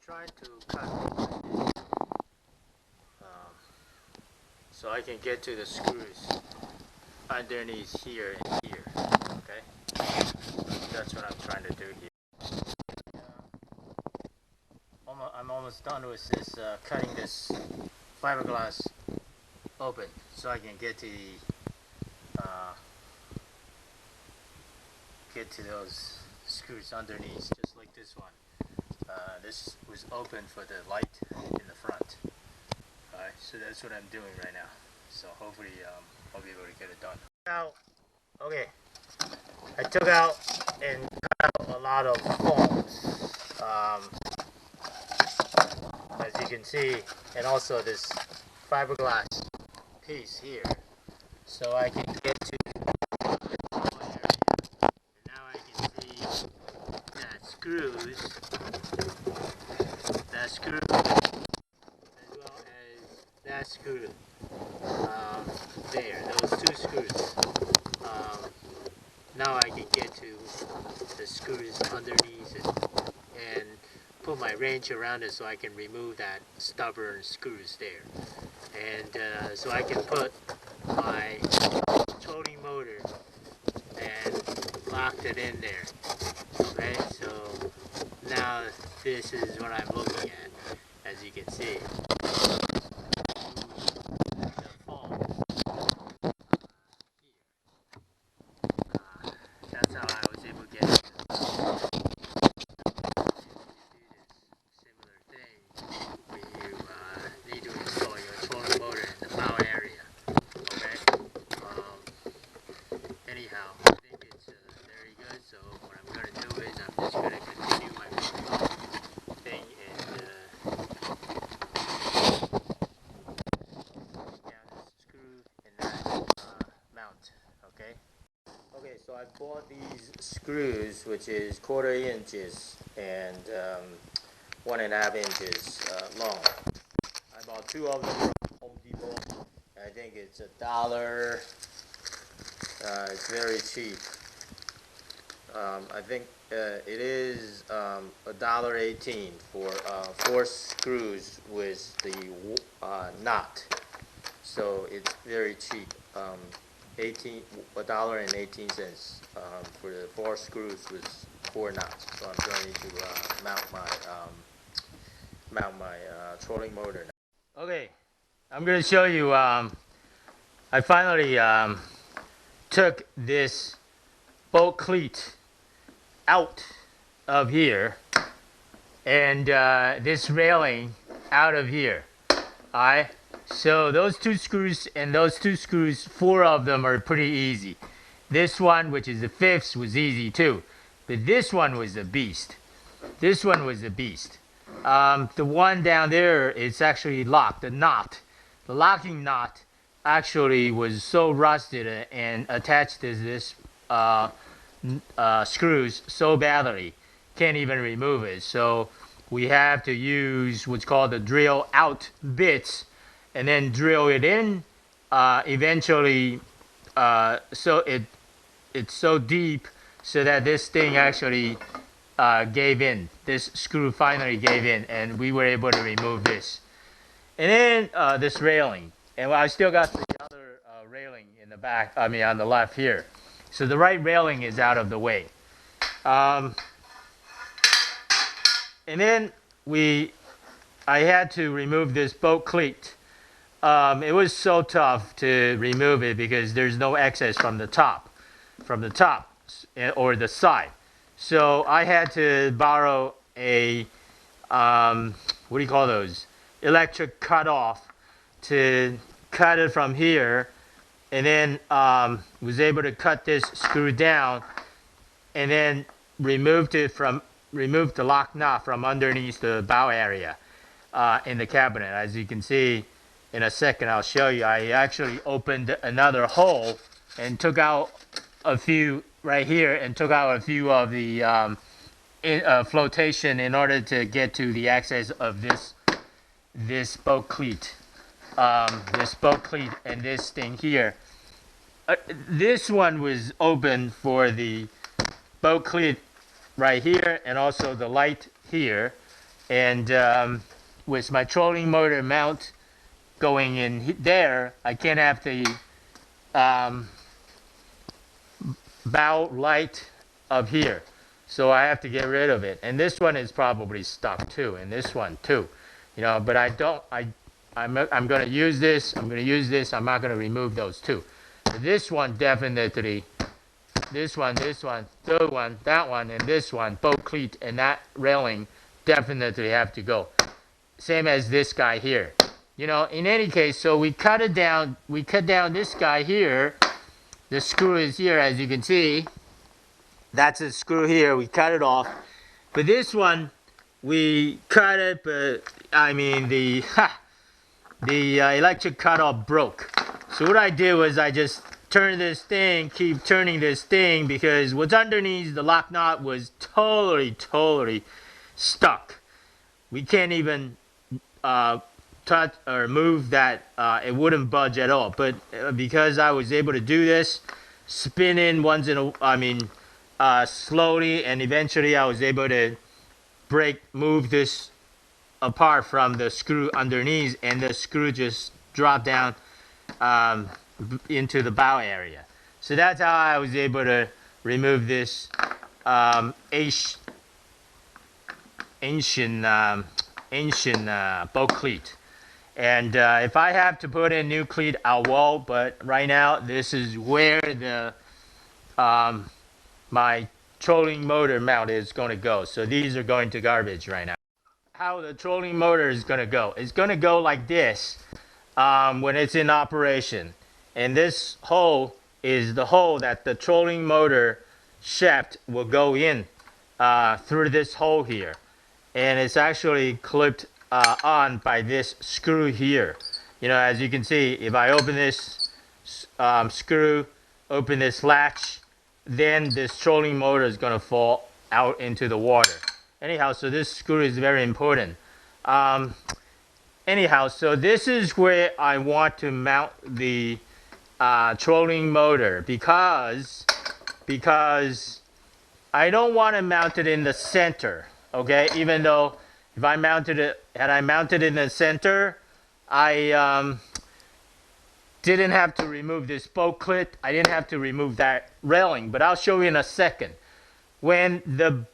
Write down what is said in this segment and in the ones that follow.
trying to cut it like this, so I can get to the screws underneath here and here. Okay, that's what I'm trying to do here. I'm almost done with this, cutting this fiberglass open so I can get to those screws underneath, just like this one. This was open for the light in the front. Alright, so that's what I'm doing right now. So hopefully I'll be able to get it done. Now, okay, I took out and cut out a lot of foams, as you can see, and also this fiberglass piece here, so I can get to this wall area. And now I can see that screws, as well as that screw there, those two screws. Now I can get to the screws underneath it and put my wrench around it so I can remove that stubborn screws there. And so I can put my trolling motor and lock it in there. Okay, so now this is what I'm looking at, as you can see. The foam here. That's how I was able to get it. Similar thing when you need to install your trolling motor in the bow area. Okay. Anyhow, I think it's very good. So what I'm going to do is I'm just going to continue my thing and down this screw and that mount. Okay. Okay, so I bought these screws, which is 1/4 inches and 1.5 inches long. I bought 2 of them from Home Depot. I think it's $1. It's very cheap. I think it is $1.18 for 4 screws with the knot. So it's very cheap. $1.18 for the 4 screws with 4 knots. So I'm going to mount my trolling motor now. Okay, I'm going to show you. I finally took this bolt cleat out of here and this railing out of here. Alright, so those 2 screws and those 2 screws, 4 of them are pretty easy. This one, which is the 5th, was easy too, but this one was a beast. This one was a beast. The one down there, it's actually locked. The locking knot actually was so rusted and attached to this screws so badly, can't even remove it. So we have to use what's called the drill out bits and then drill it in eventually, so it's so deep so that this thing actually gave in. This screw finally gave in and we were able to remove this. And then this railing. And I still got the other railing in the back, on the left here. So the right railing is out of the way. And then I had to remove this bolt cleat. It was so tough to remove it because there's no excess from the top or the side. So I had to borrow a, what do you call those? Electric cutoff to cut it from here, and then was able to cut this screw down and then remove the lock nut from underneath the bow area in the cabinet. As you can see in a second, I'll show you. I actually opened another hole and took out a few right here and took out a few of the flotation in order to get to the access of this bolt cleat. This bolt cleat and this thing here. This one was open for the bolt cleat right here and also the light here. And with my trolling motor mount going in there, I can't have the bow light up here. So I have to get rid of it. And this one is probably stuck too, and this one too. You know, but I'm going to use this. I'm going to use this. I'm not going to remove those two. But this one definitely, this one, third one, that one, and this one, both cleat and that railing definitely have to go. Same as this guy here. You know, in any case, so we cut it down. We cut down this guy here. The screw is here, as you can see. That's a screw here. We cut it off. But this one, we cut it, but I mean the electric cutoff broke. So what I did was I just turned this thing, keep turning this thing, because what's underneath the lock nut was totally stuck. We can't even touch or move that. It wouldn't budge at all. But because I was able to do this, spinning once in a, slowly, and eventually I was able to move this apart from the screw underneath, and the screw just dropped down into the bow area. So that's how I was able to remove this ancient boat cleat. And if I have to put in new cleat, I will. But right now, this is where the my trolling motor mount is going to go. So these are going to garbage right now. How the trolling motor is going to go? It's going to go like this when it's in operation. And this hole is the hole that the trolling motor shaft will go in through this hole here. And it's actually clipped on by this screw here. You know, as you can see, if I open this screw, open this latch, then this trolling motor is going to fall out into the water. Anyhow, so this screw is very important. Anyhow, so this is where I want to mount the trolling motor, because I don't want to mount it in the center. Okay, even though if I mounted it, had I mounted it in the center, I didn't have to remove this boat clit. I didn't have to remove that railing, but I'll show you in a second. When the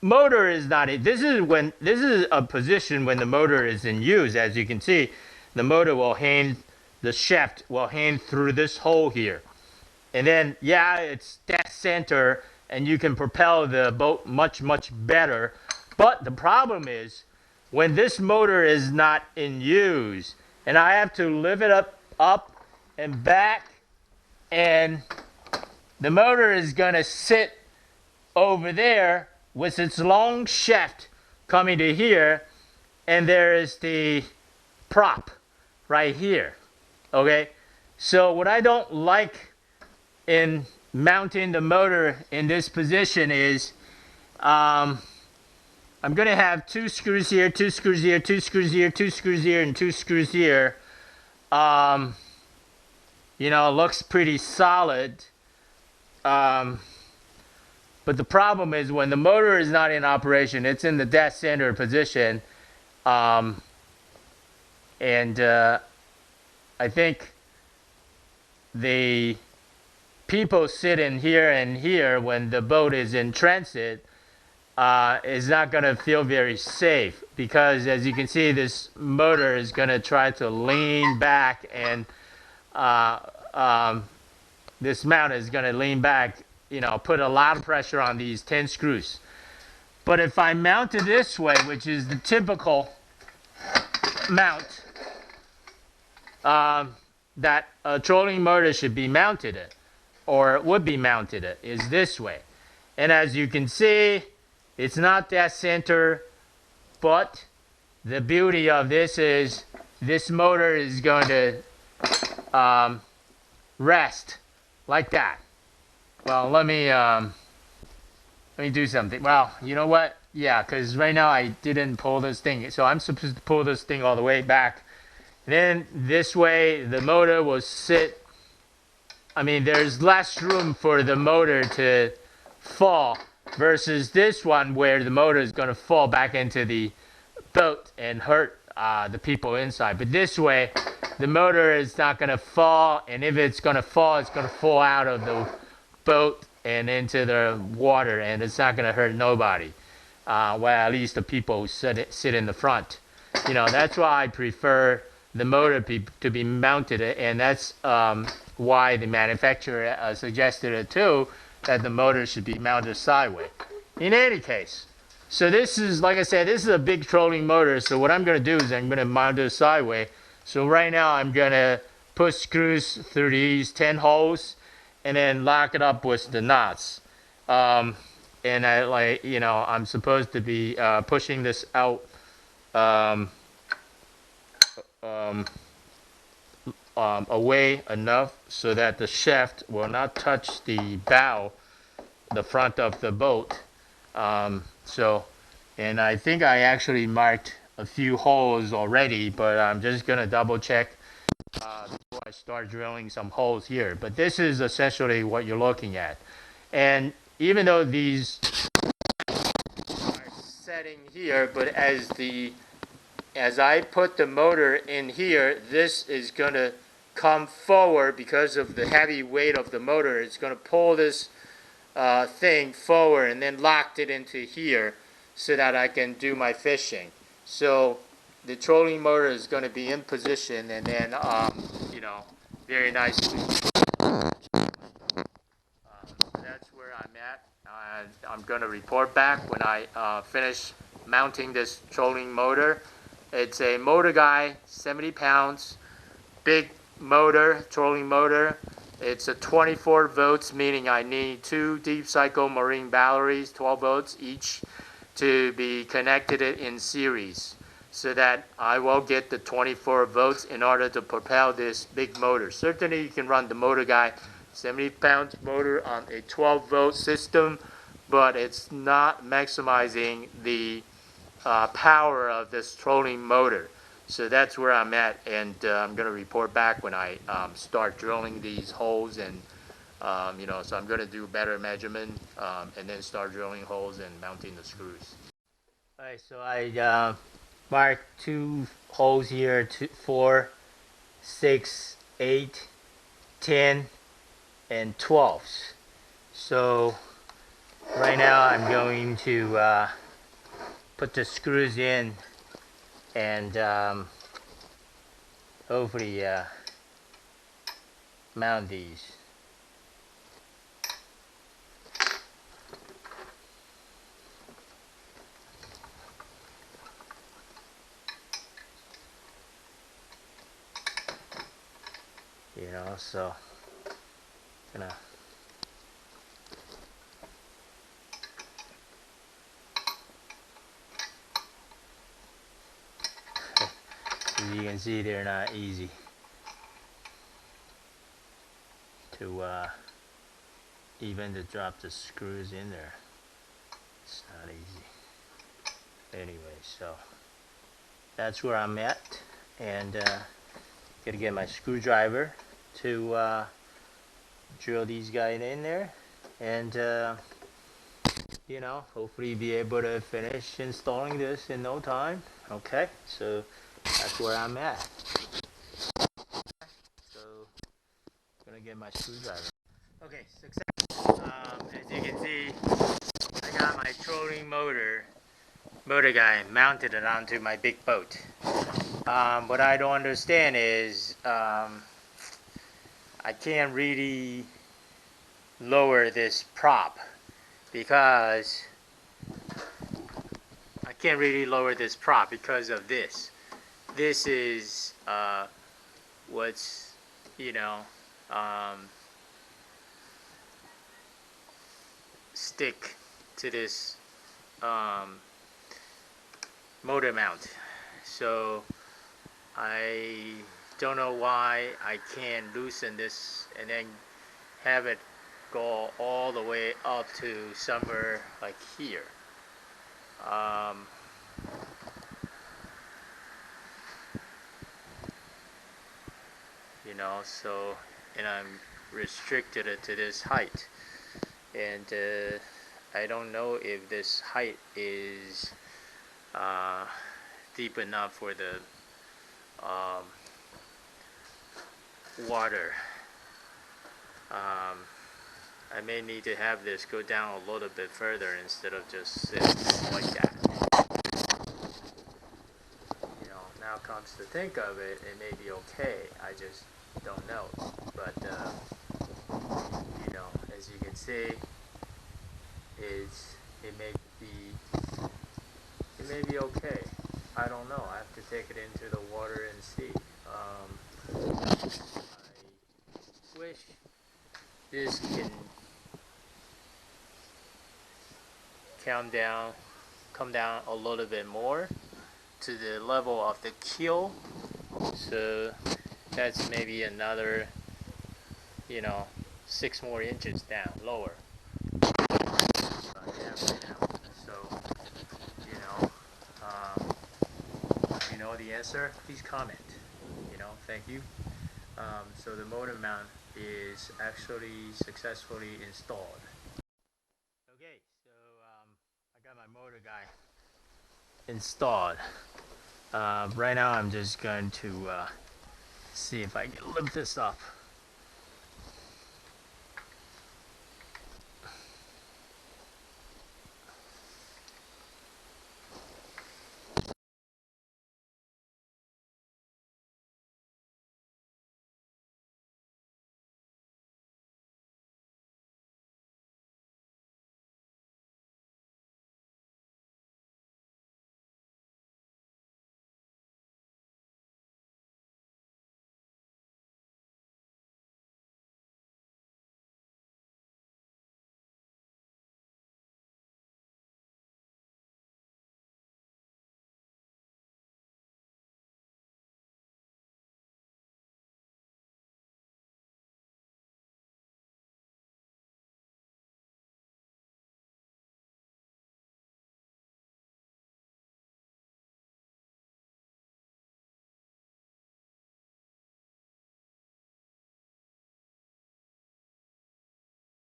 motor is not in, this is a position when the motor is in use. As you can see, the motor will hang, the shaft will hang through this hole here. And then, yeah, it's dead center, and you can propel the boat much better. But the problem is, when this motor is not in use, and I have to lift it up and back, and the motor is going to sit over there with its long shaft coming to here, and there is the prop right here. Okay, so what I don't like in mounting the motor in this position is I'm going to have two screws here, two screws here, two screws here, two screws here, and two screws here. You know, it looks pretty solid. But the problem is when the motor is not in operation, it's in the dead center position. And I think the people sitting here and here when the boat is in transit is not going to feel very safe, because as you can see, this motor is going to try to lean back, and this mount is going to lean back, you know, put a lot of pressure on these 10 screws. But if I mount it this way, which is the typical mount that a trolling motor should be mounted at, or would be mounted at, is this way. And as you can see, it's not that center, but the beauty of this is this motor is going to rest like that. Well, let me do something. Well, you know what? Yeah, because right now I didn't pull this thing, so I'm supposed to pull this thing all the way back. Then this way, the motor will sit. I mean, there's less room for the motor to fall versus this one where the motor is going to fall back into the boat and hurt the people inside. But this way, the motor is not going to fall, and if it's going to fall, it's going to fall out of the boat and into the water, and it's not going to hurt nobody. Well, at least the people who sit in the front. You know, that's why I prefer the motor to be mounted, and that's why the manufacturer suggested it too, that the motor should be mounted sideways. In any case, so this is, like I said, this is a big trolling motor, so what I'm going to do is I'm going to mount it sideways. So right now I'm going to put screws through these 10 holes and then lock it up with the nuts. And I, like, you know, I'm supposed to be pushing this out away enough so that the shaft will not touch the bow, the front of the boat. And I think I actually marked a few holes already, but I'm just gonna double check before I start drilling some holes here. But this is essentially what you're looking at. And even though these are setting here, but as I put the motor in here, this is gonna come forward because of the heavy weight of the motor. It's gonna pull this thing forward and then locked it into here so that I can do my fishing. So the trolling motor is going to be in position, and then you know, very nicely. That's where I'm at. I'm going to report back when I finish mounting this trolling motor. It's a motorguide, 70 pounds, big motor, trolling motor. It's a 24 volts, meaning I need 2 deep cycle marine batteries, 12 volts each, to be connected in series, so that I will get the 24 volts in order to propel this big motor. Certainly you can run the motorguide 70 pounds motor on a 12 volt system, but it's not maximizing the power of this trolling motor. So that's where I'm at, and I'm going to report back when I start drilling these holes, and you know, so I'm going to do better measurement and then start drilling holes and mounting the screws. Alright, so I marked 2 holes here, 4, 6, 8, 10, and 12. So right now I'm going to put the screws in and hopefully mount these. You know, so gonna as you can see, they're not easy to even to drop the screws in there. It's not easy. Anyway, so that's where I'm at, and gonna get my screwdriver to drill these guys in there, and you know, hopefully be able to finish installing this in no time. Okay, so that's where I'm at. So I'm gonna get my screwdriver. Okay, success. As you can see, I got my trolling motor guy mounted it onto my big boat. What I don't understand is I can't really lower this prop because of this. This is what's, you know, stick to this motor mount. So I don't know why I can't loosen this and then have it go all the way up to somewhere like here. You know, so, and I'm restricted to this height, and I don't know if this height is deep enough for the water. I may need to have this go down a little bit further instead of just sitting like that. You know, now comes to think of it, it may be okay. I just don't know. But you know, as you can see, it may be okay. I don't know. I have to take it into the water and see. I wish this can come down a little bit more to the level of the keel. So that's maybe another, you know, 6 more inches down, lower. Yeah, right now. So, if you know the answer, please comment. Thank you. So the motor mount is actually successfully installed. Okay, so I got my motor guy installed. Right now I'm just going to see if I can lift this up.